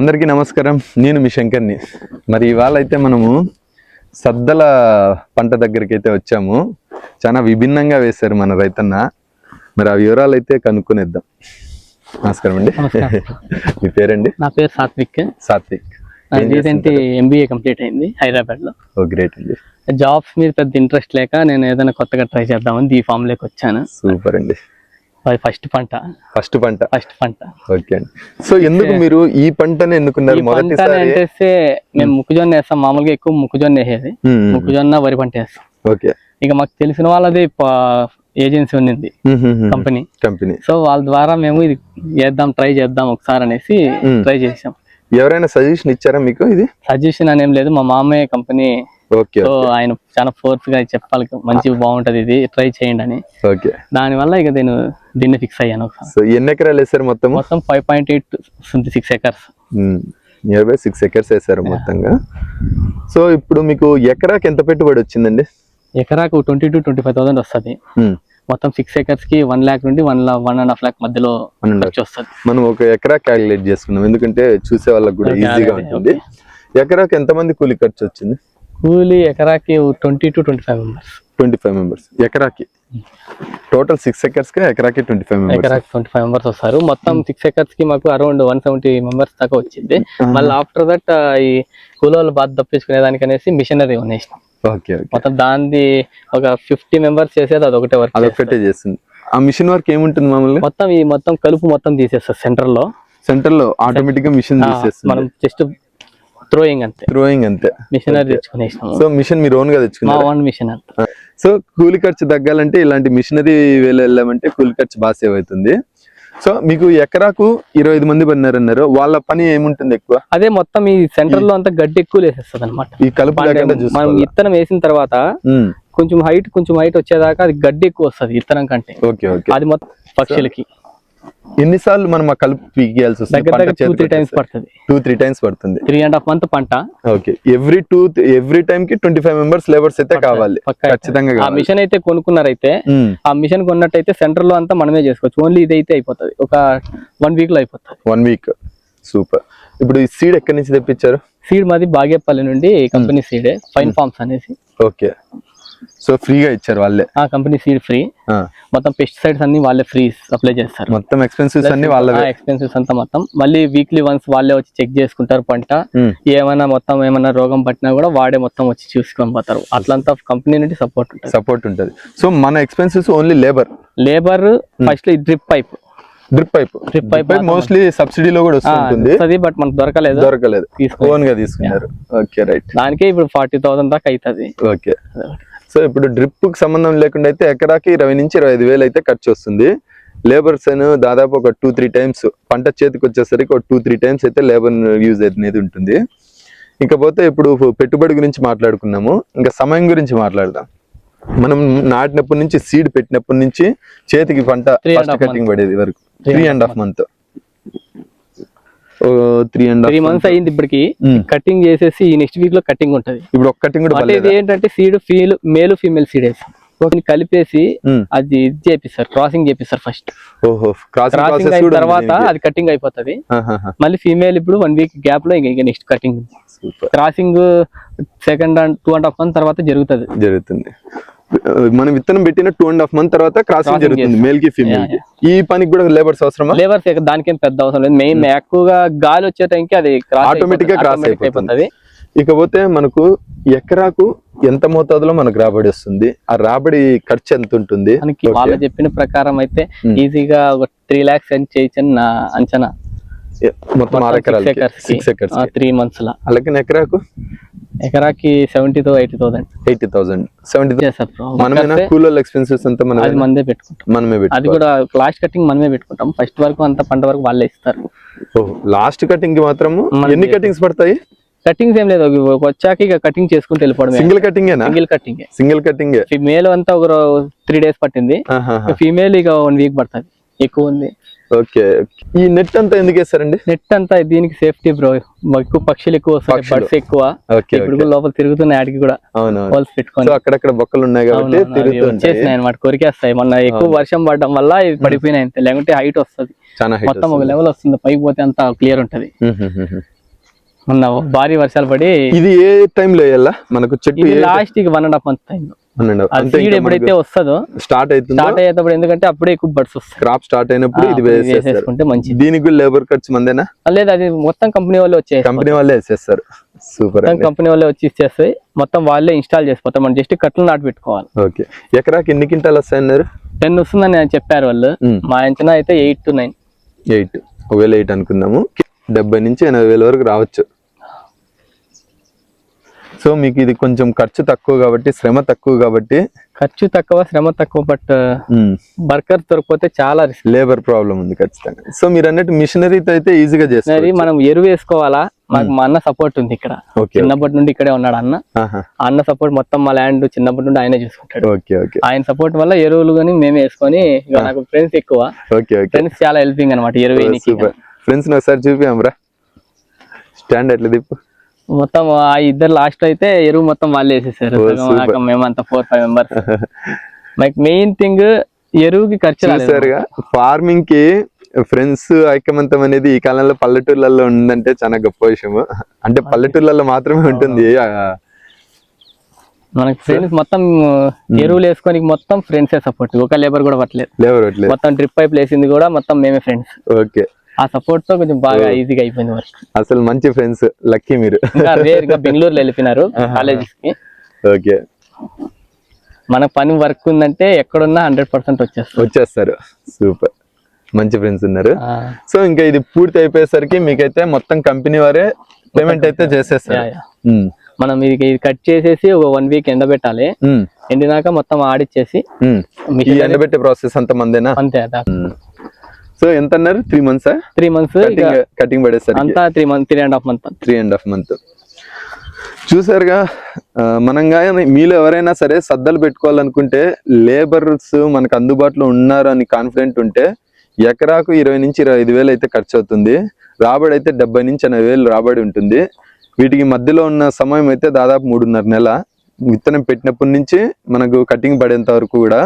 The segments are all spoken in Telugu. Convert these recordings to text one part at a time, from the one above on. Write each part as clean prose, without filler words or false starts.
అందరికీ నమస్కారం. నేను మీ శంకర్ని. మరి ఇవాళ అయితే మనము సద్దల పంట దగ్గరికి అయితే వచ్చాము. చాలా విభిన్నంగా వేశారు మన రైతన్న. మరి ఆ వివరాలు అయితే కనుక్కునేద్దాం. నమస్కారం అండి. మీ పేరండి? నా పేరు సాత్విక్. రీసెంట్ MBA కంప్లీట్ అయింది హైదరాబాద్ లో. ఓ గ్రేట్ అండి. జాబ్స్ మీద పెద్ద ఇంట్రెస్ట్ లేక నేను ఏదైనా కొత్తగా ట్రై చేద్దామని ఈ ఫామ్ లోకి వచ్చాను. సూపర్ అండి. ఫస్ట్ పంట. ఓకే అండి. సో ఎందుకు మీరు ఈ పంటని ఎన్నుకున్నారు? అంటే మేము మొక్కజొన్న వేస్తాం. మామూలుగా ఎక్కువ మొక్కజొన్న వేసేది. మొక్కజొన్న వరి పంట వేస్తాం. ఓకే. ఇక మాకు తెలిసిన వాళ్ళది ఏజెన్సీ ఉన్నింది, కంపెనీ. సో వాళ్ళ ద్వారా మేము ఇది ట్రై చేద్దాం ఒకసారి అనేసి ట్రై చేసాం. ఎవరైనా సజెషన్ ఇచ్చారా మీకు? ఇది సజెషన్ అనేం లేదు, మా మామయ్య కంపెనీ. సో ఆయన చాలా ఫోర్స్ గా చెప్పాలి, మంచిగా బాగుంటది, ఇది ట్రై చేయండి అని. దాని వల్ల ఇక దీన్ని ఫిక్స్ అయ్యాను. ఎన్ని ఎకరాలు వేసారు? మొత్తం 5.8 6 ఎకర్స్. నియర్ బై 6 ఎకర్స్ వేసారు మొత్తంగా. సో ఇప్పుడు మీకు ఎకరాకి ఎంత పెట్టుబడి వచ్చిందండి? ఎకరాకు 20 to 25,000 వస్తుంది. మొత్తం 6 ఎకర్స్ కి 1 lakh నుండి 1.5 lakh మధ్యలో వస్తుంది. మనం ఒక ఎకరా క్యాలిక్యులేట్ చేసుకున్నాం, ఎందుకంటే చూసే వాళ్ళకి కూడా ఈజీగా ఉంటుంది. ఎకరాకి ఎంత మంది కూలి ఖర్చు వచ్చింది? కూలీ ఎకరాకి 20 to 25 మెంబర్స్ ఎకరాకి. టోటల్ 6 ఎకర్స్ కి ఎకరాకి 25 మెంబర్స్ వస్తారు. మొత్తం 6 ఎకర్స్ కి మాకు అరౌండ్ 170 మెంబర్స్ దాకా వచ్చింది. మళ్ళీ ఆఫ్టర్ దట్ ఈ కూలోళ్ళు బాధ తప్పించుకునే దానికి అనేసి మిషనరీ కొనేసినాం. మొత్తం దాన్ని ఒక 50 మెంబర్స్ చేసేది అదొకటే వర్క్, అదొకటే చేస్తుంది. ఆ మిషన్ వర్క్ ఏముంటుంది మామూలుగా? మొత్తం కలుపు మొత్తం తీసేస్తారు. సెంటర్ లో ఆటోమేటిక్ గా మిషన్ తీసేస్తుంది. మనం జస్ట్ థ్రోయింగ్ అంతే. మిషనరీ తెచ్చుకునేసినాం. సో మిషన్ మీరు ఓన్ గా తెచ్చుకున్నారు? Own machine. సో కూలి ఖర్చు తగ్గాలంటే ఇలాంటి మిషనరీ వెళ్ళామంటే కూలి ఖర్చు బాగా సేవ్ అవుతుంది. సో మీకు ఎకరాకు 25 మంది పన్నారన్నారు. వాళ్ళ పని ఏముంటుంది ఎక్కువ? అదే మొత్తం ఈ సెంటర్ లో అంతా గడ్డి ఎక్కువ వేసేస్తుంది అనమాట. ఈ కలుపు మనం విత్తనం వేసిన తర్వాత కొంచెం హైట్ వచ్చేదాకా అది గడ్డి ఎక్కువ వస్తుంది విత్తనం కంటే. అది మొత్తం పక్షులకి. ఎన్నిసార్లు మనం ఆ కలుపు పీకేయాల్సి వస్తుంది? 2-3 టైమ్స్ పడుతుంది. 2-3 టైమ్స్ పడుతుంది. 3.5 month పంట. ఓకే. ఎవ్రీ టైం కి 25 మెంబర్స్ లేబర్స్ అయితే కావాలి ఖచ్చితంగా. ఆ మిషన్ అయితే కొనుక్కున్నారైతే, ఆ మిషన్ కొన్నట్టయితే సెంటర్ లో అంతా మనమే చేసుకోవచ్చు. ఓన్లీ ఇదైతే అయిపోతుంది, ఒక 1 week లో అయిపోతుంది. 1 week. సూపర్. ఇప్పుడు ఈ సీడ్ ఎక్కడి నుంచి తెప్పించారు? సీడ్ మాది బాగేపల్లి నుండి, కంపెనీ సీడే, ఫైన్ ఫార్మ్స్ అనేసి. ఓకే. సో ఫ్రీగా ఇచ్చారు వాళ్ళే? Company seed free. మొత్తం పెస్టిసైడ్స్ అన్ని వాళ్ళే ఫ్రీ సప్లై చేస్తారు. మొత్తం ఎక్స్పెన్సెస్ అన్ని వాళ్ళే. ఎక్స్పెన్సెస్ అంతా మొత్తం మళ్ళీ వీక్లీ వన్స్ వాళ్ళే వచ్చి చెక్ చేసుకుంటారు. పంట ఏమైనా రోగం పట్టినా కూడా వాడే మొత్తం వచ్చి చూసుకొని పోతారు. అట్లంతా కంపెనీ నుండి సపోర్ట్ ఉంటుంది. సో మన expenses only labour. First drip pipe mostly సబ్సిడీలో కూడా వస్తుంది, బట్ మనకు దొరకలేదు. ఓన్ గా తీసుకున్నారు. Okay right. దానికే ఇప్పుడు 40,000 దాకా అవుతుంది. ఓకే. సో ఇప్పుడు డ్రిప్ కి సంబంధం లేకుండా అయితే ఎకరాకి 20 నుంచి 25,000 అయితే ఖర్చు వస్తుంది. లేబర్స్ దాదాపు ఒక 2-3 టైమ్స్ పంట చేతికి వచ్చేసరికి ఒక 2-3 టైమ్స్ అయితే లేబర్ యూజ్ అనేది ఉంటుంది. ఇంకపోతే ఇప్పుడు పెట్టుబడి గురించి మాట్లాడుకున్నాము, ఇంకా సమయం గురించి మాట్లాడదాం. మనం నాటినప్పటి నుంచి సీడ్ పెట్టినప్పటి నుంచి చేతికి పంట ఫస్ట్ కటింగ్ పడేది వరకు 3.5 months. 3 months అయింది ఇప్పటికి. కటింగ్ చేసేసి ఈ నెక్స్ట్ వీక్ లో కటింగ్ ఉంటది. ఇప్పుడు ఒక కటింగ్ ఏంటంటే సీడ్ మేల్ ఫీమేల్ సీడ్ కలిపేసి అది చేపిస్తారు, క్రాసింగ్ చేపిస్తారు ఫస్ట్. క్రాసింగ్ అయిన తర్వాత అది కటింగ్ అయిపోతుంది. మళ్ళీ ఫీమేల్ ఇప్పుడు 1 week గ్యాప్ లో ఇంకా next cutting. Crossing second 2.5 months తర్వాత జరుగుతుంది. మనం విత్తనం పెట్టిన 2.5 months తర్వాత క్రాసింగ్ జరుగుతుంది మేల్ కి ఫీమేల్ కి. ఈ పనికి కూడా లేబర్స్ అవసరమా? లేబర్స్ దానికేం పెద్ద అవసరం లేదు. మెయిన్ ఎక్కువగా గాలి వచ్చే టైంకి అది ఆటోమేటిక్ గా క్రాస్ అయిపోతుంది. ఇకపోతే మనకు ఎకరాకు ఎంత మోతాదులో మనకు రాబడి వస్తుంది? ఆ రాబడి ఖర్చు ఎంత ఉంటుంది? వాళ్ళు చెప్పిన ప్రకారం అయితే ఈజీగా 3 lakhs చేయొచ్చు నా అంచనా. మొత్తం 6 ఎకరాలు 6 ఎకర్స్ 3 months లో. అలాగే ఎకరాకి 70,000 to 80,000 మనమేనా? కూలోళ్ళ ఎక్స్పెన్సెస్ అంతా మనమే పెట్టుకుంటాం. అది కూడా లాస్ట్ కటింగ్ మనమే పెట్టుకుంటాం. ఫస్ట్ వరకు అంతా పంట వరకు వాళ్ళే ఇస్తారు. లాస్ట్ కటింగ్ కి మాత్రం ఎన్ని కటింగ్స్ పడతాయి? కటింగ్స్ ఏం లేదు, వచ్చాక ఇక కటింగ్ చేసుకుంటూ వెళ్ళిపోవడం. Single cutting. ఫీమేల్ అంతా ఒక 3 days పట్టింది. ఫీమేల్ ఇక 1 week పడుతుంది. ఎక్కువ ఉంది. ఓకే, ఈ నెట్ అంతా ఎందుకు వేస్తారండి? నెట్ అంతా దీనికి సేఫ్టీ బ్రో, ఎక్కువ పక్షులు ఎక్కువ వస్తాయి, బర్డ్స్ ఎక్కువ. ఇప్పుడు లోపల తిరుగుతున్నాయి, ఆడికి కూడా హోల్స్ పెట్టుకొని అక్కడక్కడ బొక్కలు ఉన్నాయి కాబట్టి వచ్చేసినాయి అనమాట, కొరికేస్తాయి. మొన్న ఎక్కువ వర్షం పడడం వల్ల ఇది పడిపోయినాయి అంతే, లేకుంటే హైట్ వస్తుంది మొత్తం ఒక లెవెల్ వస్తుంది, పైకి పోతే అంతా క్లియర్ ఉంటది. మొన్న భారీ వర్షాలు పడి. ఇది ఏ టైం లో వేయాలా మనకు చెట్టు? లాస్ట్ కి 1.5 month టైం సీడ్ ఎప్పుడైతే వస్తుందో స్టార్ట్ అయ్యేటప్పుడు, ఎందుకంటే అప్పుడే ఎక్కువ బర్డ్స్ వస్తాయి. క్రాప్ స్టార్ట్ అయినప్పుడు ఇది వేసేసుకుంటే మంచిది. దీనికి లేబర్ ఖర్చు మందేనా? లేదు, అది మొత్తం కంపెనీ వాళ్ళే వచ్చేస్తారు. కంపెనీ వాళ్ళే వేసేస్తారు. సూపర్. కంపెనీ వాళ్ళే వచ్చి ఇచ్చేస్తాయి, మొత్తం వాళ్ళే ఇన్స్టాల్ చేసిపోతారు, మనం జస్ట్ కట్లు నాటు పెట్టుకోవాలి. ఓకే, ఎకరాకి ఎన్ని క్వింటాలు వస్తాయన్నారు? 10 వస్తుందని చెప్పారు వాళ్ళు. మా అంచనా అయితే 8 to 9. 8, ఒకవేళ 8 అనుకుందాము, 70 నుంచి 80,000 వరకు రావచ్చు. సో మీకు ఇది కొంచెం ఖర్చు తక్కువ కాబట్టి, శ్రమ తక్కువ కాబట్టి. ఖర్చు తక్కువ, శ్రమ తక్కువ, బట్ వర్కర్స్ దొరికిపోతే చాలా రిస్క్, లేబర్ ప్రాబ్లం ఉంది ఖచ్చితంగా. సో మీరు అన్నట్టు మిషనరీతో అయితే ఈజీగా చేస్తారు. మనం ఎరువు వేసుకోవాలా, మాకు మా అన్న సపోర్ట్ ఉంది ఇక్కడ, చిన్నప్పటి నుండి ఇక్కడే ఉన్నాడు అన్న. అన్న సపోర్ట్ మొత్తం మా ల్యాండ్ చిన్నప్పటి నుండి ఆయనే చూసుకుంటాడు. ఆయన సపోర్ట్ వల్ల ఎరువులు కానీ మేమే వేసుకొని, నాకు ఫ్రెండ్స్ ఎక్కువ, ఫ్రెండ్స్ చాలా హెల్పింగ్ అనమాట ఎరువు. ఫ్రెండ్స్ ఒకసారి చూపిరా, స్టాండ్ ఎట్లా దిప్పు. మొత్తం ఆ ఇద్దరు లాస్ట్ అయితే ఎరువు మొత్తం వాళ్ళే వేసేసారు, మేమంతా 4-5 members. మెయిన్ థింగ్ ఎరువుకి ఖర్చు. ఫార్మింగ్ కి ఫ్రెండ్స్ ఐకమత్యం అనేది ఈ కాలంలో పల్లెటూర్లలో ఉందంటే చాలా గొప్ప విషయం. అంటే పల్లెటూర్లలో మాత్రమే ఉంటుంది. మనకి ఫ్రెండ్స్ మొత్తం ఎరువులు వేసుకొని మొత్తం ఫ్రెండ్సే సపోర్ట్, ఒక లేబర్ కూడా పట్టలేదు. మొత్తం డ్రిప్ పైప్ వేసింది కూడా మొత్తం మేమే ఫ్రెండ్స్. ఓకే, ఆ సపోర్ట్ తో కొంచెం బాగా ఈజీగా అయిపోయింది వర్క్. అసలు మంచి ఫ్రెండ్స్, లక్కీ మీరు. ఇంకా బెంగళూరులో వెళ్ళిపోయినారు కాలేజెస్ కి. ఓకే, మన పని వర్క్ ఉందంటే ఎక్కడున్నా 100% వచ్చేస్తారు. సూపర్, మంచి ఫ్రెండ్స్ ఉన్నారు. సో ఇంకా ఇది పూర్తి అయిపోయేసరికి మీకైతే మొత్తం కంపెనీ వారే పేమెంట్ అయితే చేసేస్తారు. మనం ఇది కట్ చేసేసి ఒక 1 week ఎండబెట్టాలి. ఎండినాక మొత్తం ఆడిచ్చేసి ఎండబెట్టే ప్రాసెస్ అంత మందేనా? అంతే. సో ఎంత అన్నారు? 3 months? 3 months కటింగ్ పడేస్తారు అంతా. 3.5 months. 3.5 months. చూసారుగా, మనంగా మీలో ఎవరైనా సరే సద్దలు పెట్టుకోవాలనుకుంటే, లేబర్స్ మనకు అందుబాటులో ఉన్నారు అని కాన్ఫిడెంట్ ఉంటే, ఎకరాకు 20 నుంచి 25,000 అయితే ఖర్చు అవుతుంది. రాబడి అయితే 70 నుంచి 80,000 రాబడి ఉంటుంది. వీటికి మధ్యలో ఉన్న సమయం అయితే దాదాపు 3.5 నెలల, విత్తనం పెట్టినప్పటి నుంచి మనకు కటింగ్ పడేంత వరకు కూడా.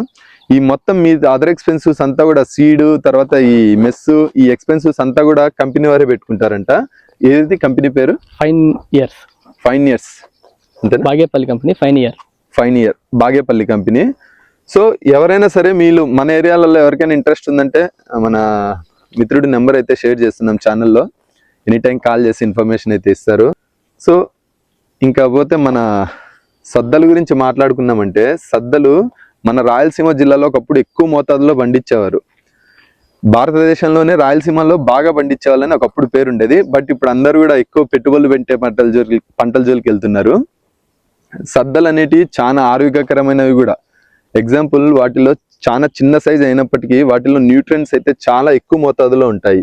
ఈ మొత్తం మీ అదర్ ఎక్స్పెన్సివ్స్ అంతా కూడా, సీడ్ తర్వాత ఈ మెస్, ఈ ఎక్స్పెన్సివ్స్ అంతా కూడా కంపెనీ వారే పెట్టుకుంటారంట. ఏది కంపెనీ పేరు? Fine years Bagepalli company. Final year Bagepalli company. So ఎవరైనా సరే మీరు మన ఏరియాలలో ఎవరికైనా ఇంట్రెస్ట్ ఉందంటే, మన మిత్రుడి నెంబర్ అయితే షేర్ చేస్తున్నాం ఛానల్లో, ఎనీ టైం కాల్ చేసి ఇన్ఫర్మేషన్ అయితే ఇస్తారు. సో ఇంకా పోతే మన సద్దల గురించి మాట్లాడుకున్నామంటే, సద్దలు మన రాయలసీమ జిల్లాలో ఒకప్పుడు ఎక్కువ మోతాదులో పండించేవారు. భారతదేశంలోనే రాయలసీమలో బాగా పండించేవాళ్ళని ఒకప్పుడు పేరుండేది. బట్ ఇప్పుడు అందరూ కూడా ఎక్కువ పెట్టుబడులు పెట్టే పంటల జోలికి వెళ్తున్నారు. సద్దలు అనేటివి చాలా ఆరోగ్యకరమైనవి కూడా. ఎగ్జాంపుల్, వాటిలో చాలా చిన్న సైజ్ అయినప్పటికీ వాటిలో న్యూట్రియంట్స్ అయితే చాలా ఎక్కువ మోతాదులో ఉంటాయి.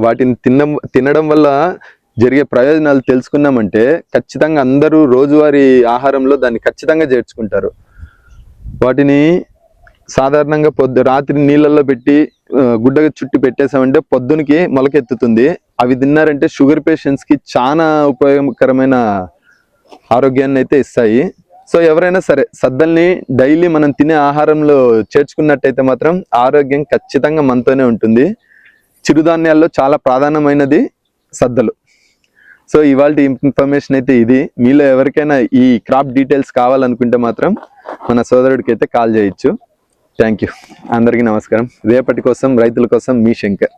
వాటిని తినడం వల్ల జరిగే ప్రయోజనాలు తెలుసుకున్నామంటే, ఖచ్చితంగా అందరూ రోజువారీ ఆహారంలో దాన్ని ఖచ్చితంగా చేర్చుకుంటారు. వాటిని సాధారణంగా రాత్రి నీళ్ళల్లో పెట్టి గుడ్డగా చుట్టి పెట్టేసామంటే పొద్దునకి మొలకెత్తుతుంది. అవి తిన్నారంటే షుగర్ పేషెంట్స్ కి చాలా ఉపయోగకరమైన ఆరోగ్యాన్ని అయితే ఇస్తాయి. సో ఎవరైనా సరే సద్దల్ని డైలీ మనం తినే ఆహారంలో చేర్చుకున్నట్టయితే మాత్రం ఆరోగ్యం ఖచ్చితంగా మనతోనే ఉంటుంది. చిరుధాన్యాల్లో చాలా ప్రధానమైనది సద్దలు. సో ఇవాళ ఇన్ఫర్మేషన్ అయితే ఇది. మీలో ఎవరికైనా ఈ క్రాప్ డీటెయిల్స్ కావాలనుకుంటే మాత్రం మన సోదరుడికి అయితే కాల్ చేయొచ్చు. Thank you. అందరికీ నమస్కారం. రేపటి కోసం రైతుల కోసం మీ శంకర్.